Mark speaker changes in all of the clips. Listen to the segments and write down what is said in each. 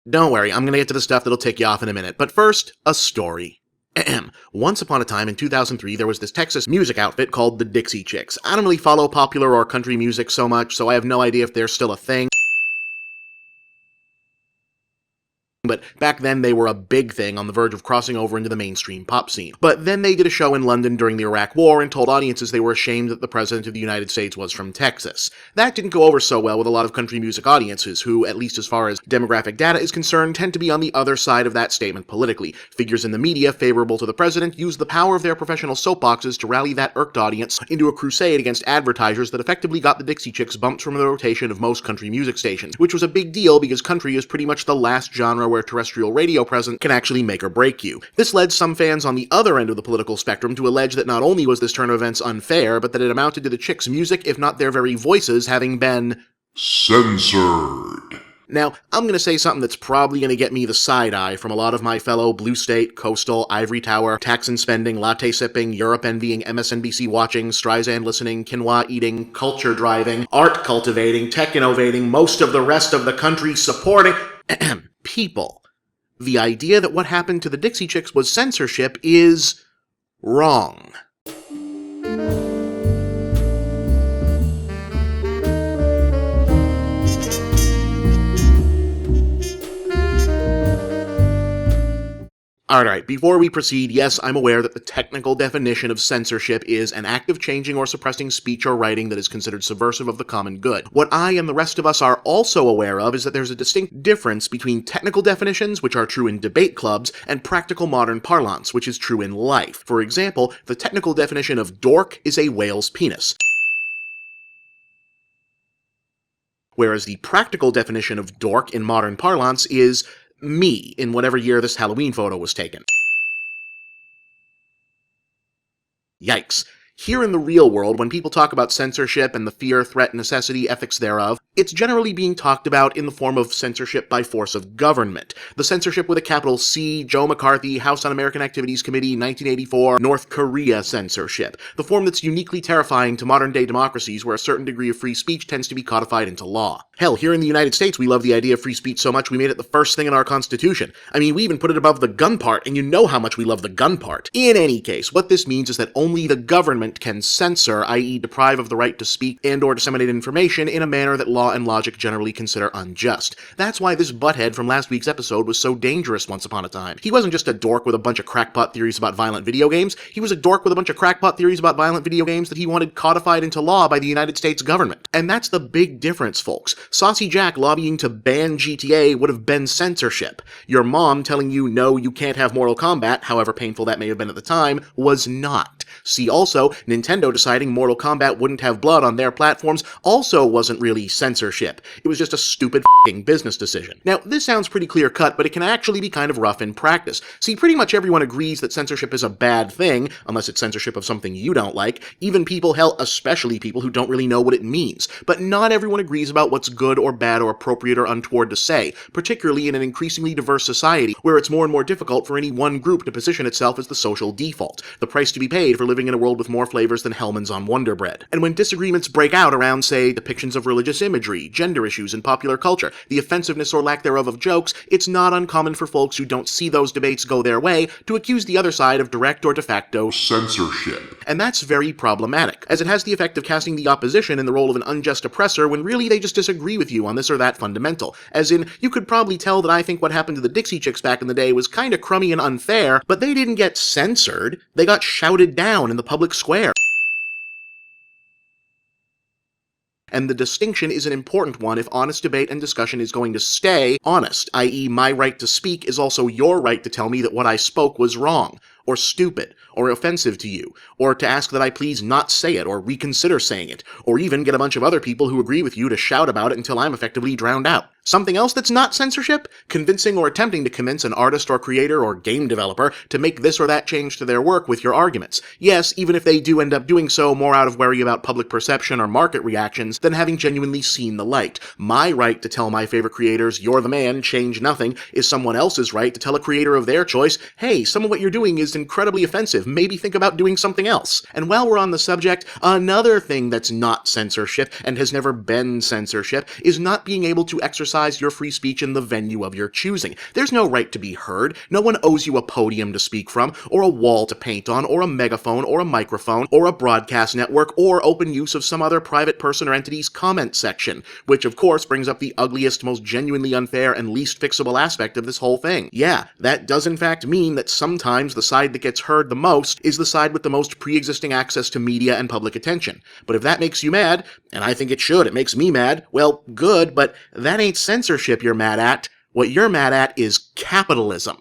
Speaker 1: Don't worry, I'm gonna get to the stuff that'll tick you off in a minute, but first, a story. Once upon a time in 2003, there was this Texas music outfit called the Dixie Chicks. I don't really follow popular or country music so much, so I have no idea if they're still a thing. But back then they were a big thing on the verge of crossing over into the mainstream pop scene. But then they did a show in London during the Iraq War and told audiences they were ashamed that the President of the United States was from Texas. That didn't go over so well with a lot of country music audiences who, at least as far as demographic data is concerned, tend to be on the other side of that statement politically. Figures in the media favorable to the President use the power of their professional soapboxes to rally that irked audience into a crusade against advertisers that effectively got the Dixie Chicks bumped from the rotation of most country music stations, which was a big deal because country is pretty much the last genre where terrestrial radio presence can actually make or break you. This led some fans on the other end of the political spectrum to allege that not only was this turn of events unfair, but that it amounted to the Chicks' music, if not their very voices, having been censored. Now, I'm going to say something that's probably going to get me the side-eye from a lot of my fellow Blue State, Coastal, Ivory Tower, tax and spending, latte sipping, Europe envying, MSNBC watching, Streisand listening, quinoa eating, culture driving, art cultivating, tech innovating, most of the rest of the country supporting people. The idea that what happened to the Dixie Chicks was censorship is wrong. Alright, before we proceed, yes, I'm aware that the technical definition of censorship is an act of changing or suppressing speech or writing that is considered subversive of the common good. What I and the rest of us are also aware of is that there's a distinct difference between technical definitions, which are true in debate clubs, and practical modern parlance, which is true in life. For example, the technical definition of dork is a whale's penis, whereas the practical definition of dork in modern parlance is me in whatever year this Halloween photo was taken. Yikes. Here in the real world, when people talk about censorship and the fear, threat, necessity, ethics thereof, it's generally being talked about in the form of censorship by force of government. The censorship with a capital C, Joe McCarthy, House Un-American Activities Committee, 1984, North Korea censorship. The form that's uniquely terrifying to modern-day democracies where a certain degree of free speech tends to be codified into law. Hell, here in the United States, we love the idea of free speech so much we made it the first thing in our Constitution. I mean, we even put it above the gun part, and you know how much we love the gun part. In any case, what this means is that only the government can censor, i.e. deprive of the right to speak and/or disseminate information in a manner that law and logic generally consider unjust. That's why this butthead from last week's episode was so dangerous once upon a time. He wasn't just a dork with a bunch of crackpot theories about violent video games, he was a dork with a bunch of crackpot theories about violent video games that he wanted codified into law by the United States government. And that's the big difference, folks. Saucy Jack lobbying to ban GTA would have been censorship. Your mom telling you no, you can't have Mortal Kombat, however painful that may have been at the time, was not. See also, Nintendo deciding Mortal Kombat wouldn't have blood on their platforms also wasn't really censorship. It was just a stupid f***ing business decision. Now, this sounds pretty clear-cut, but it can actually be kind of rough in practice. See, pretty much everyone agrees that censorship is a bad thing, unless it's censorship of something you don't like. Even people, hell, especially people who don't really know what it means. But not everyone agrees about what's good or bad or appropriate or untoward to say, particularly in an increasingly diverse society, where it's more and more difficult for any one group to position itself as the social default, the price to be paid for living in a world with more flavors than Hellman's on Wonder Bread. And when disagreements break out around, say, depictions of religious imagery, gender issues in popular culture, the offensiveness or lack thereof of jokes, it's not uncommon for folks who don't see those debates go their way to accuse the other side of direct or de facto censorship. And that's very problematic, as it has the effect of casting the opposition in the role of an unjust oppressor when really they just disagree with you on this or that fundamental. As in, you could probably tell that I think what happened to the Dixie Chicks back in the day was kinda crummy and unfair, but they didn't get censored, they got shouted down in the public square. And the distinction is an important one if honest debate and discussion is going to stay honest, i.e. my right to speak is also your right to tell me that what I spoke was wrong, or stupid, or offensive to you, or to ask that I please not say it, or reconsider saying it, or even get a bunch of other people who agree with you to shout about it until I'm effectively drowned out. Something else that's not censorship? Convincing or attempting to convince an artist or creator or game developer to make this or that change to their work with your arguments. Yes, even if they do end up doing so more out of worry about public perception or market reactions than having genuinely seen the light. My right to tell my favorite creators, you're the man, change nothing, is someone else's right to tell a creator of their choice, hey, some of what you're doing is incredibly offensive, maybe think about doing something else. And while we're on the subject, another thing that's not censorship, and has never been censorship, is not being able to exercise exercise your free speech in the venue of your choosing. There's no right to be heard, no one owes you a podium to speak from, or a wall to paint on, or a megaphone, or a microphone, or a broadcast network, or open use of some other private person or entity's comment section, which of course brings up the ugliest, most genuinely unfair, and least fixable aspect of this whole thing. Yeah, that does in fact mean that sometimes the side that gets heard the most is the side with the most pre-existing access to media and public attention. But if that makes you mad, and I think it should, it makes me mad, well, good, but that ain't censorship you're mad at. What you're mad at is capitalism.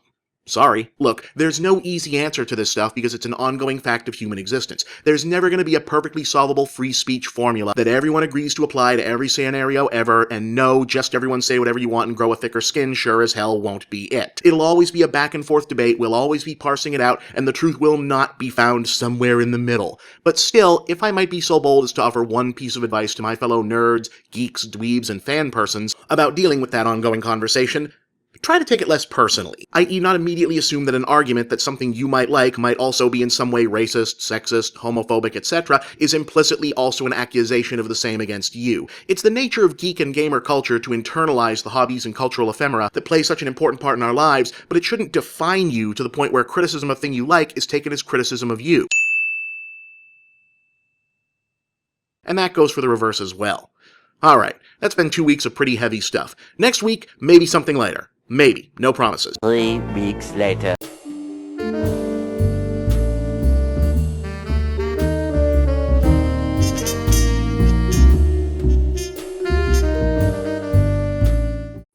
Speaker 1: Sorry. Look, there's no easy answer to this stuff because it's an ongoing fact of human existence. There's never going to be a perfectly solvable free speech formula that everyone agrees to apply to every scenario ever, and no, just everyone say whatever you want and grow a thicker skin sure as hell won't be it. It'll always be a back and forth debate, we'll always be parsing it out, and the truth will not be found somewhere in the middle. But still, if I might be so bold as to offer one piece of advice to my fellow nerds, geeks, dweebs, and fan persons about dealing with that ongoing conversation, try to take it less personally, i.e. not immediately assume that an argument that something you might like might also be in some way racist, sexist, homophobic, etc. is implicitly also an accusation of the same against you. It's the nature of geek and gamer culture to internalize the hobbies and cultural ephemera that play such an important part in our lives, but it shouldn't define you to the point where criticism of a thing you like is taken as criticism of you. And that goes for the reverse as well. Alright, that's been 2 weeks of pretty heavy stuff. Next week, maybe something lighter. Maybe. No promises.
Speaker 2: 3 weeks later.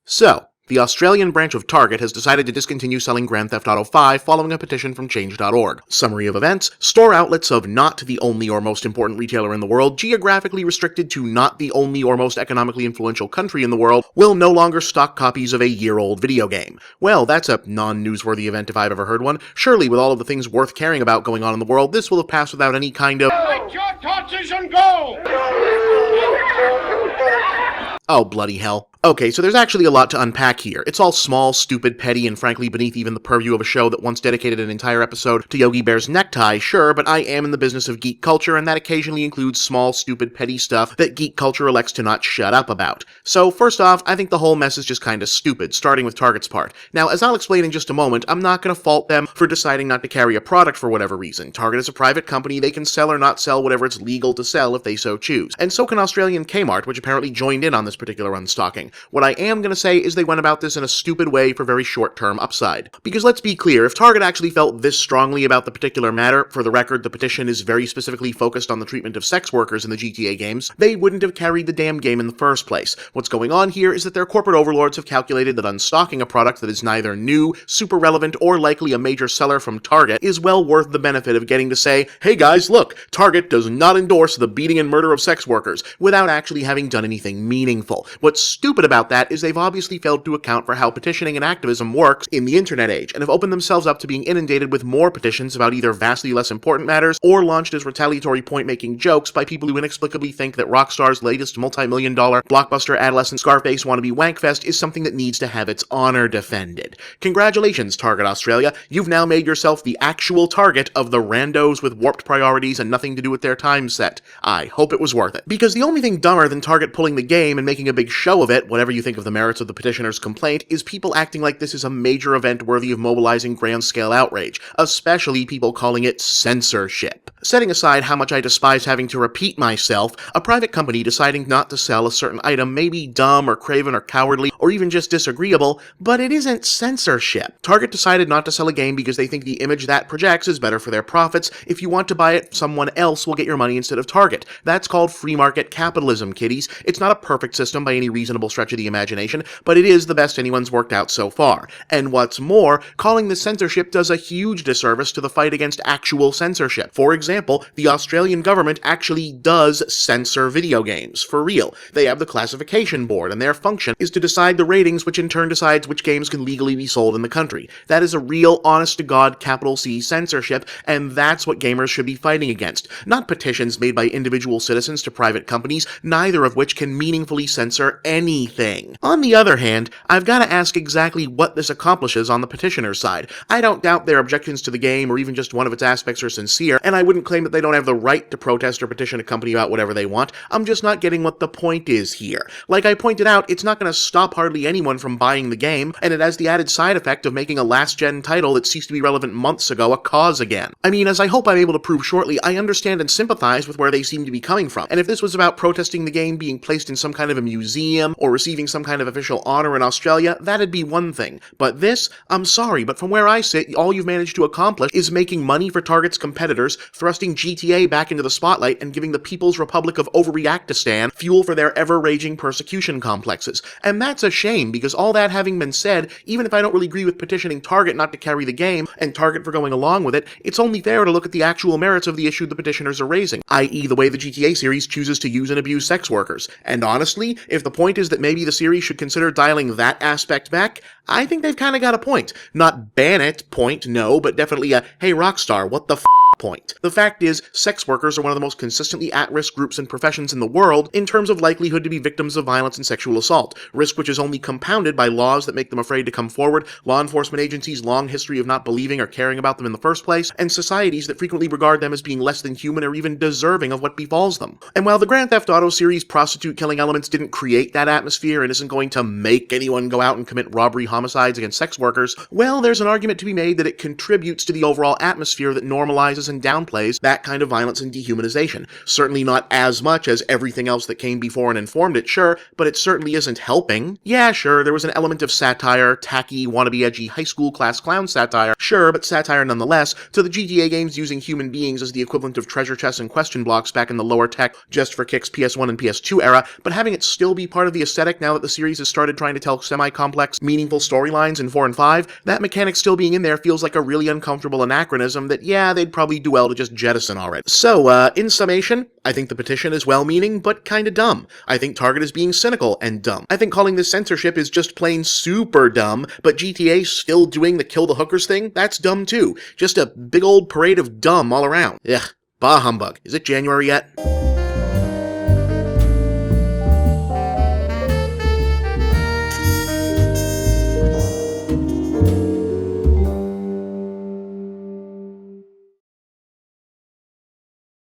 Speaker 1: So, the Australian branch of Target has decided to discontinue selling Grand Theft Auto V following a petition from Change.org. Summary of events: store outlets of not the only or most important retailer in the world, geographically restricted to not the only or most economically influential country in the world, will no longer stock copies of a year-old video game. Well, that's a non-newsworthy event if I've ever heard one. Surely, with all of the things worth caring about going on in the world, this will have passed without any kind of...
Speaker 3: Take your torches and go!
Speaker 1: Oh, bloody hell. Okay, so there's actually a lot to unpack here. It's all small, stupid, petty, and frankly beneath even the purview of a show that once dedicated an entire episode to Yogi Bear's necktie, sure, but I am in the business of geek culture, and that occasionally includes small, stupid, petty stuff that geek culture elects to not shut up about. So, first off, I think the whole mess is just kinda stupid, starting with Target's part. Now, as I'll explain in just a moment, I'm not gonna fault them for deciding not to carry a product for whatever reason. Target is a private company, they can sell or not sell whatever it's legal to sell if they so choose. And so can Australian Kmart, which apparently joined in on this particular unstocking. What I am going to say is they went about this in a stupid way for very short-term upside. Because let's be clear, if Target actually felt this strongly about the particular matter, for the record, the petition is very specifically focused on the treatment of sex workers in the GTA games, they wouldn't have carried the damn game in the first place. What's going on here is that their corporate overlords have calculated that unstocking a product that is neither new, super relevant, or likely a major seller from Target is well worth the benefit of getting to say, hey guys, look, Target does not endorse the beating and murder of sex workers, without actually having done anything meaningful. What's stupid about that is they've obviously failed to account for how petitioning and activism works in the internet age, and have opened themselves up to being inundated with more petitions about either vastly less important matters, or launched as retaliatory point-making jokes by people who inexplicably think that Rockstar's latest multi-million-dollar blockbuster adolescent Scarface wannabe wankfest is something that needs to have its honor defended. Congratulations, Target Australia, you've now made yourself the actual target of the randos with warped priorities and nothing to do with their time set. I hope it was worth it. Because the only thing dumber than Target pulling the game and making a big show of it, whatever you think of the merits of the petitioner's complaint, is people acting like this is a major event worthy of mobilizing grand-scale outrage, especially people calling it censorship. Setting aside how much I despise having to repeat myself, a private company deciding not to sell a certain item may be dumb or craven or cowardly or even just disagreeable, but it isn't censorship. Target decided not to sell a game because they think the image that projects is better for their profits. If you want to buy it, someone else will get your money instead of Target. That's called free market capitalism, kiddies. It's not a perfect system by any reasonable stretch of the imagination, but it is the best anyone's worked out so far. And what's more, calling this censorship does a huge disservice to the fight against actual censorship. For example, the Australian government actually does censor video games, for real. They have the classification board, and their function is to decide the ratings, which in turn decides which games can legally be sold in the country. That is a real, honest-to-God, capital C censorship, and that's what gamers should be fighting against. Not petitions made by individual citizens to private companies, neither of which can meaningfully censor anything. anything. On the other hand, I've got to ask exactly what this accomplishes on the petitioner's side. I don't doubt their objections to the game or even just one of its aspects are sincere, and I wouldn't claim that they don't have the right to protest or petition a company about whatever they want. I'm just not getting what the point is here. Like I pointed out, it's not going to stop hardly anyone from buying the game, and it has the added side effect of making a last-gen title that ceased to be relevant months ago a cause again. I mean, as I hope I'm able to prove shortly, I understand and sympathize with where they seem to be coming from, and if this was about protesting the game being placed in some kind of a museum or receiving some kind of official honor in Australia, that'd be one thing. But this, I'm sorry, but from where I sit, all you've managed to accomplish is making money for Target's competitors, thrusting GTA back into the spotlight, and giving the People's Republic of Overreactistan fuel for their ever-raging persecution complexes. And that's a shame, because all that having been said, even if I don't really agree with petitioning Target not to carry the game, and Target for going along with it, it's only fair to look at the actual merits of the issue the petitioners are raising, i.e. the way the GTA series chooses to use and abuse sex workers. And honestly, if the point is that maybe the series should consider dialing that aspect back, I think they've kinda got a point. Not ban it point, no, but definitely a, hey Rockstar, what the point. The fact is, sex workers are one of the most consistently at-risk groups and professions in the world in terms of likelihood to be victims of violence and sexual assault, risk which is only compounded by laws that make them afraid to come forward, law enforcement agencies' long history of not believing or caring about them in the first place, and societies that frequently regard them as being less than human or even deserving of what befalls them. And while the Grand Theft Auto series' prostitute-killing elements didn't create that atmosphere and isn't going to make anyone go out and commit robbery homicides against sex workers, well, there's an argument to be made that it contributes to the overall atmosphere that normalizes and downplays that kind of violence and dehumanization. Certainly not as much as everything else that came before and informed it, sure, but it certainly isn't helping. Yeah, sure, there was an element of satire, tacky, wannabe edgy high school class clown satire, sure, but satire nonetheless, to the GTA games using human beings as the equivalent of treasure chests and question blocks back in the lower tech, just for kicks PS1 and PS2 era, but having it still be part of the aesthetic now that the series has started trying to tell semi-complex, meaningful storylines in 4 and 5, that mechanic still being in there feels like a really uncomfortable anachronism that, yeah, they'd probably do well to just jettison already. So, in summation, I think the petition is well-meaning, but kinda dumb. I think Target is being cynical and dumb. I think calling this censorship is just plain super dumb, but GTA still doing the kill the hookers thing, that's dumb too. Just a big old parade of dumb all around. Ugh, bah humbug. Is it January yet?